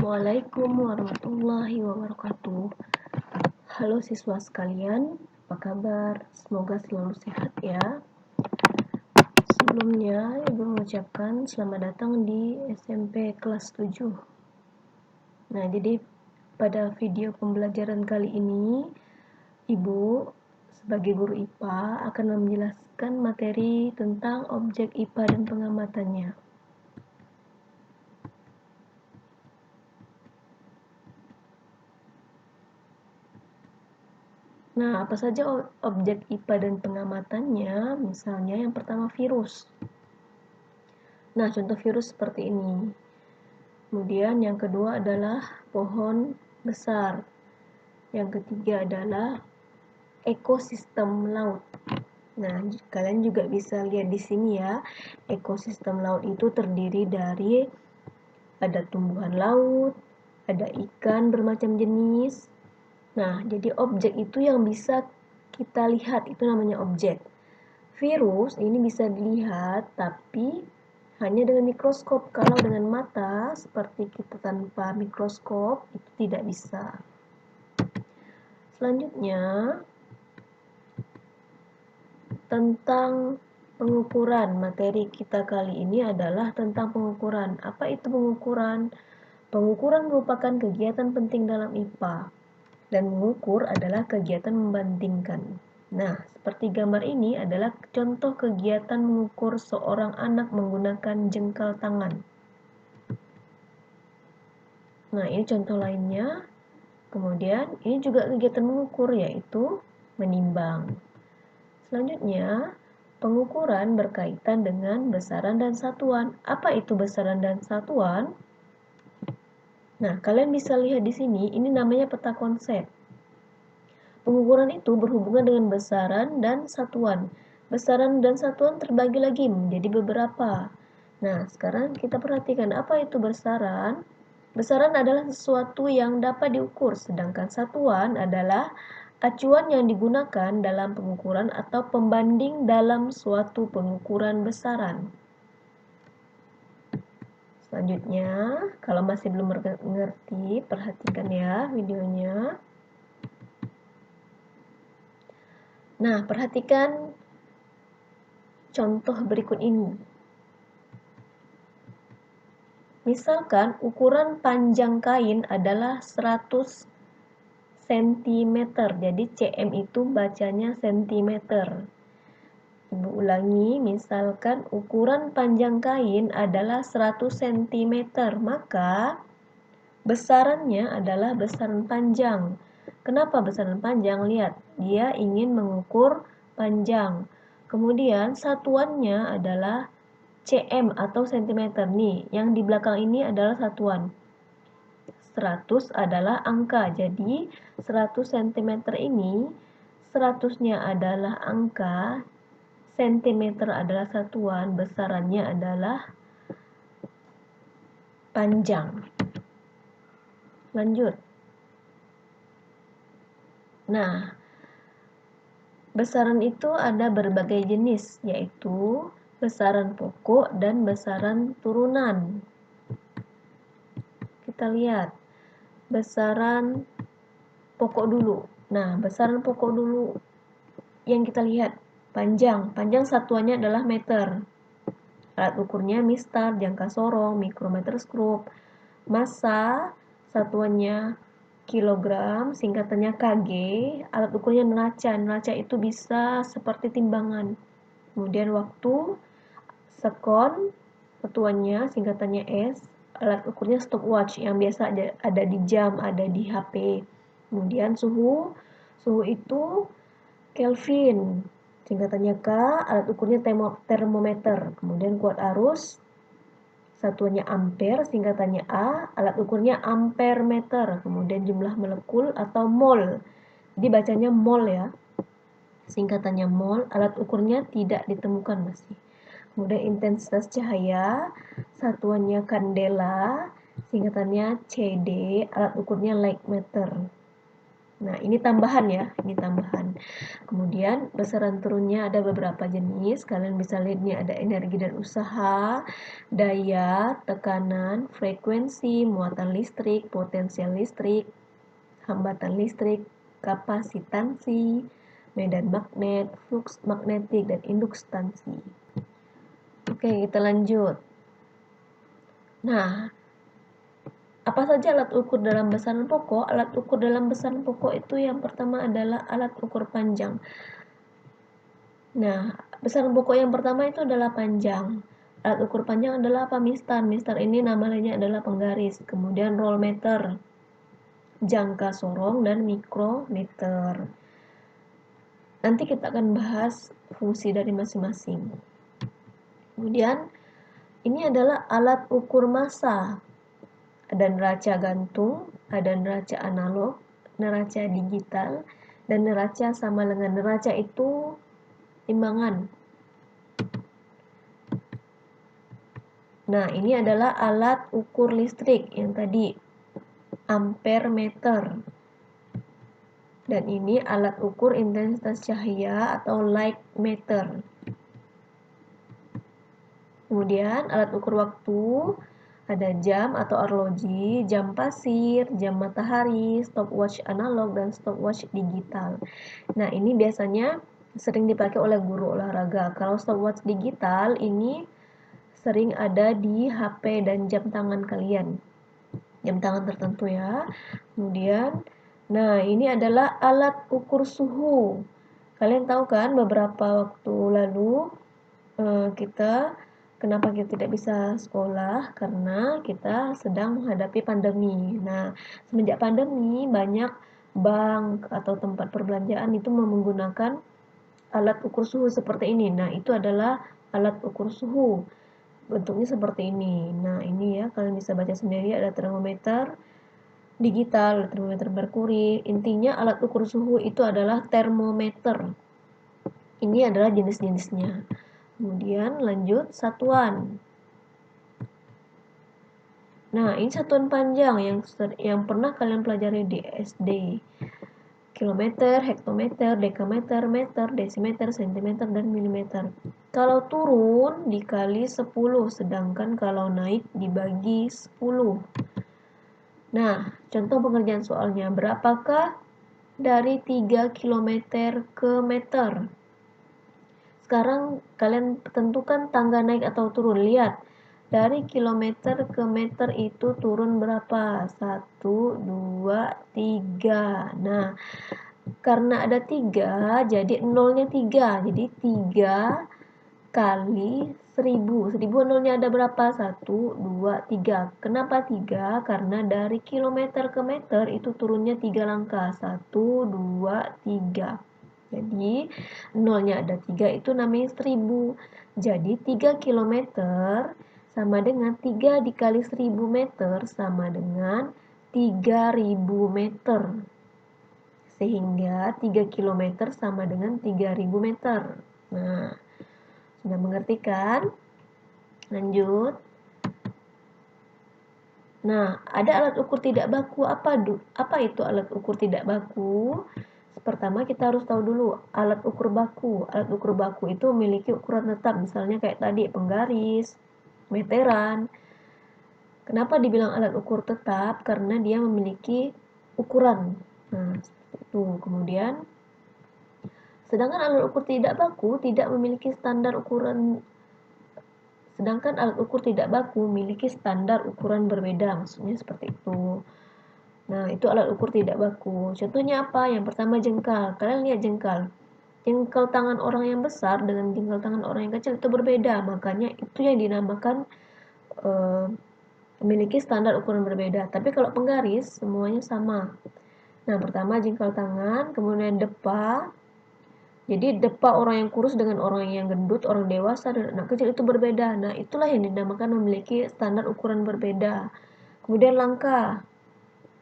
Assalamualaikum warahmatullahi wabarakatuh. Halo siswa sekalian, apa kabar? Semoga selalu sehat ya. Sebelumnya, Ibu mengucapkan selamat datang di SMP kelas 7. Nah, jadi pada video pembelajaran kali ini, Ibu sebagai guru IPA akan menjelaskan materi tentang objek IPA dan pengamatannya. Nah, apa saja objek IPA dan pengamatannya? Misalnya yang pertama virus. Nah, contoh virus seperti ini. Kemudian yang kedua adalah pohon besar. Yang ketiga adalah ekosistem laut. Nah, kalian juga bisa lihat di sini ya. Ekosistem laut itu terdiri dari ada tumbuhan laut, ada ikan bermacam jenis. Nah, jadi objek itu yang bisa kita lihat, itu namanya objek. Virus ini bisa dilihat, tapi hanya dengan mikroskop. Kalau dengan mata, seperti kita tanpa mikroskop, itu tidak bisa. Selanjutnya, tentang pengukuran. Materi kita kali ini adalah tentang pengukuran. Apa itu pengukuran? Pengukuran merupakan kegiatan penting dalam IPA. Dan mengukur adalah kegiatan membandingkan. Nah, seperti gambar ini adalah contoh kegiatan mengukur seorang anak menggunakan jengkal tangan. Nah, ini contoh lainnya. Kemudian, ini juga kegiatan mengukur, yaitu menimbang. Selanjutnya, pengukuran berkaitan dengan besaran dan satuan. Apa itu besaran dan satuan? Nah, kalian bisa lihat di sini, ini namanya peta konsep. Pengukuran itu berhubungan dengan besaran dan satuan. Besaran dan satuan terbagi lagi menjadi beberapa. Nah, sekarang kita perhatikan apa itu besaran. Besaran adalah sesuatu yang dapat diukur, sedangkan satuan adalah acuan yang digunakan dalam pengukuran atau pembanding dalam suatu pengukuran besaran. Selanjutnya, kalau masih belum mengerti, perhatikan ya videonya. Nah, perhatikan contoh berikut ini. Misalkan ukuran panjang kain adalah 100 cm. Jadi cm itu bacanya cm. Ibu ulangi, misalkan ukuran panjang kain adalah 100 cm, maka besarannya adalah besaran panjang. Kenapa besaran panjang? Lihat, dia ingin mengukur panjang. Kemudian satuannya adalah cm atau cm. Nih, yang di belakang ini adalah satuan. 100 adalah angka. Jadi 100 cm ini 100-nya adalah angka, cm adalah satuan, besarannya adalah panjang. Lanjut. Nah, besaran itu ada berbagai jenis, yaitu besaran pokok dan besaran turunan. Kita lihat besaran pokok dulu. Nah, besaran pokok dulu yang kita lihat panjang. Panjang satuannya adalah meter. Alat ukurnya mistar, jangka sorong, mikrometer skrup. Massa satuannya kilogram, singkatannya kg. Alat ukurnya neraca. Neraca itu bisa seperti timbangan. Kemudian waktu, sekon, satuannya singkatannya S. Alat ukurnya stopwatch yang biasa ada di jam, ada di HP. Kemudian suhu itu Kelvin, singkatannya K. Alat ukurnya termometer. Kemudian kuat arus, satuannya ampere, singkatannya A. Alat ukurnya ampere meter. Kemudian jumlah molekul atau mol, jadi bacanya mol ya, singkatannya mol. Alat ukurnya tidak ditemukan masih. Kemudian intensitas cahaya, satuannya kandela, singkatannya CD. Alat ukurnya light meter. Nah, ini tambahan ya, ini tambahan. Kemudian besaran turunnya ada beberapa jenis. Kalian bisa lihat nih ada energi dan usaha, daya, tekanan, frekuensi, muatan listrik, potensial listrik, hambatan listrik, kapasitansi, medan magnet, flux magnetik, dan induktansi. Oke, kita lanjut. Nah, apa saja alat ukur dalam besaran pokok? Alat ukur dalam besaran pokok itu yang pertama adalah alat ukur panjang. Nah, besaran pokok yang pertama itu adalah panjang. Alat ukur panjang adalah apa? Mistar. Mistar ini nama lainnya adalah penggaris. Kemudian rollmeter, jangka sorong, dan mikrometer. Nanti kita akan bahas fungsi dari masing-masing. Kemudian, ini adalah alat ukur massa. Ada neraca gantung, ada neraca analog, neraca digital, dan neraca sama dengan neraca itu timbangan. Nah, ini adalah alat ukur listrik yang tadi, ampere meter. Dan ini alat ukur intensitas cahaya atau light meter. Kemudian alat ukur waktu, ada jam atau arloji, jam pasir, jam matahari, stopwatch analog, dan stopwatch digital. Nah, ini biasanya sering dipakai oleh guru olahraga. Kalau stopwatch digital ini sering ada di HP dan jam tangan kalian. Jam tangan tertentu ya. Kemudian, nah ini adalah alat ukur suhu. Kalian tahu kan beberapa waktu lalu kenapa kita tidak bisa sekolah? Karena kita sedang menghadapi pandemi. Nah, semenjak pandemi banyak bank atau tempat perbelanjaan itu menggunakan alat ukur suhu seperti ini. Nah, itu adalah alat ukur suhu. Bentuknya seperti ini. Nah, ini ya, kalian bisa baca sendiri, ada termometer digital, termometer merkuri. Intinya alat ukur suhu itu adalah termometer. Ini adalah jenis-jenisnya. Kemudian lanjut satuan. Nah, ini satuan panjang yang pernah kalian pelajari di SD. Kilometer, hektometer, dekameter, meter, desimeter, sentimeter, dan milimeter. Kalau turun dikali 10, sedangkan kalau naik dibagi 10. Nah, contoh pengerjaan soalnya, berapakah dari 3 km ke meter? Sekarang kalian tentukan tangga naik atau turun. Lihat, dari kilometer ke meter itu turun berapa? 1, 2, 3. Nah, karena ada 3, jadi nolnya 3. Jadi 3 kali 1000. 1000 nolnya ada berapa? 1, 2, 3. Kenapa 3? Karena dari kilometer ke meter itu turunnya 3 langkah. 1, 2, 3. Jadi nolnya ada 3 itu namanya 1000. Jadi 3 km sama dengan 3 dikali 1000 meter sama dengan 3000 meter. Sehingga 3 km sama dengan 3000 meter. Nah, sudah mengerti kan? Lanjut. Nah, ada alat ukur tidak baku. Apa itu alat ukur tidak baku? Pertama kita harus tahu dulu alat ukur baku. Alat ukur baku itu memiliki ukuran tetap, misalnya kayak tadi penggaris, meteran. Kenapa dibilang alat ukur tetap? Karena dia memiliki ukuran. Nah, seperti itu. Kemudian, sedangkan alat ukur tidak baku tidak memiliki standar ukuran. Sedangkan alat ukur tidak baku memiliki standar ukuran berbeda. Maksudnya seperti itu. Nah, itu alat ukur tidak baku. Contohnya apa? Yang pertama jengkal. Kalian lihat jengkal. Jengkal tangan orang yang besar dengan jengkal tangan orang yang kecil itu berbeda. Makanya itu yang dinamakan memiliki standar ukuran berbeda. Tapi kalau penggaris semuanya sama. Nah, pertama jengkal tangan, kemudian depa. Jadi depa orang yang kurus dengan orang yang gendut, orang dewasa dan anak kecil itu berbeda. Nah, itulah yang dinamakan memiliki standar ukuran berbeda. Kemudian langkah.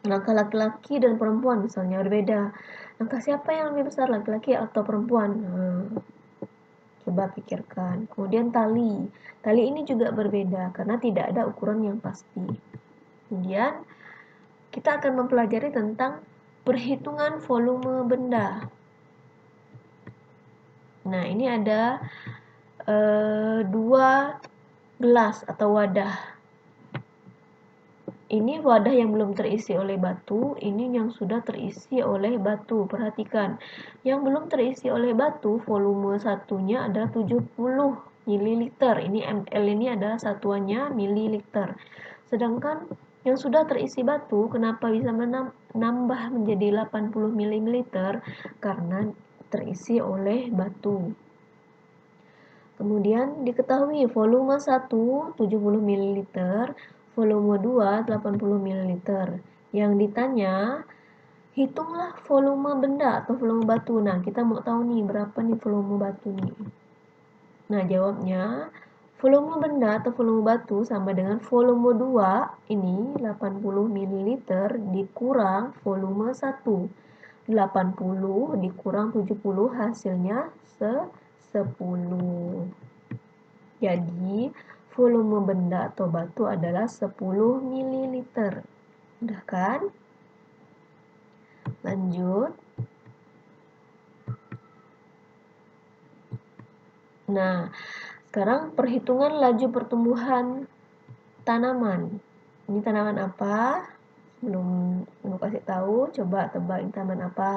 Langkah laki-laki dan perempuan misalnya berbeda. Langkah siapa yang lebih besar, laki-laki atau perempuan? Coba pikirkan. Kemudian tali. Tali ini juga berbeda karena tidak ada ukuran yang pasti. Kemudian kita akan mempelajari tentang perhitungan volume benda. Nah, ini ada 2 gelas atau wadah. Ini wadah yang belum terisi oleh batu, ini yang sudah terisi oleh batu. Perhatikan, yang belum terisi oleh batu, volume satunya adalah 70 ml. Ini ml ini adalah satuannya mililiter. Sedangkan yang sudah terisi batu, kenapa bisa menambah menjadi 80 ml? Karena terisi oleh batu. Kemudian diketahui volume 1 70 ml, volume 2 80 ml. Yang ditanya, hitunglah volume benda atau volume batu. Nah, kita mau tahu nih berapa nih volume batu nih. Nah, jawabnya volume benda atau volume batu sama dengan volume 2 ini 80 ml dikurang volume 1. 80 dikurang 70 hasilnya 10. Jadi, volume benda atau batu adalah 10 ml. Udah kan? Lanjut. Nah, sekarang perhitungan laju pertumbuhan tanaman. Ini tanaman apa? Belum kasih tahu, coba tebak ini tanaman apa?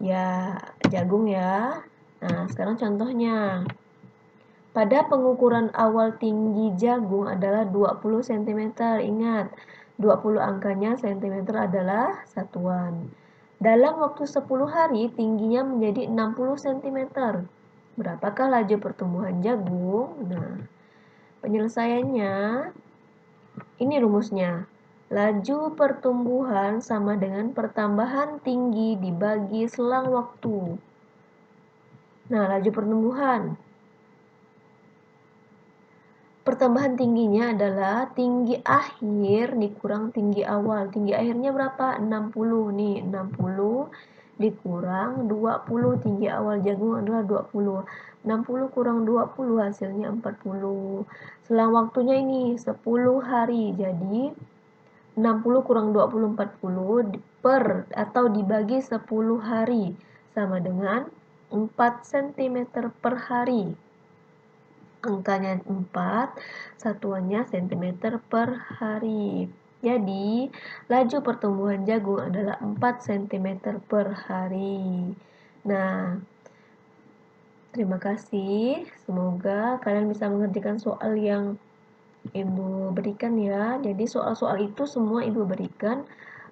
Ya, jagung ya. Nah, sekarang contohnya. Pada pengukuran awal tinggi jagung adalah 20 cm. Ingat, 20 angkanya cm adalah satuan. Dalam waktu 10 hari tingginya menjadi 60 cm. Berapakah laju pertumbuhan jagung? Nah, penyelesaiannya ini rumusnya. Laju pertumbuhan sama dengan pertambahan tinggi dibagi selang waktu. Nah, laju pertumbuhan. Pertambahan tingginya adalah tinggi akhir dikurang tinggi awal. Tinggi akhirnya berapa? 60 nih. 60 dikurang 20. Tinggi awal jagung adalah 20. 60 kurang 20 hasilnya 40. Selang waktunya ini 10 hari. Jadi 60 kurang 20 40 per atau dibagi 10 hari sama dengan 4 cm per hari. Angkanya 4, satuannya cm per hari. Jadi, laju pertumbuhan jagung adalah 4 cm per hari. Nah, terima kasih. Semoga kalian bisa mengerjakan soal yang Ibu berikan ya. Jadi, soal-soal itu semua Ibu berikan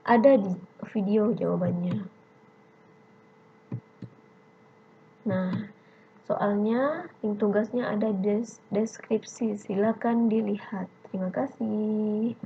ada di video jawabannya. Nah, soalnya, link tugasnya ada di deskripsi. Silakan dilihat. Terima kasih.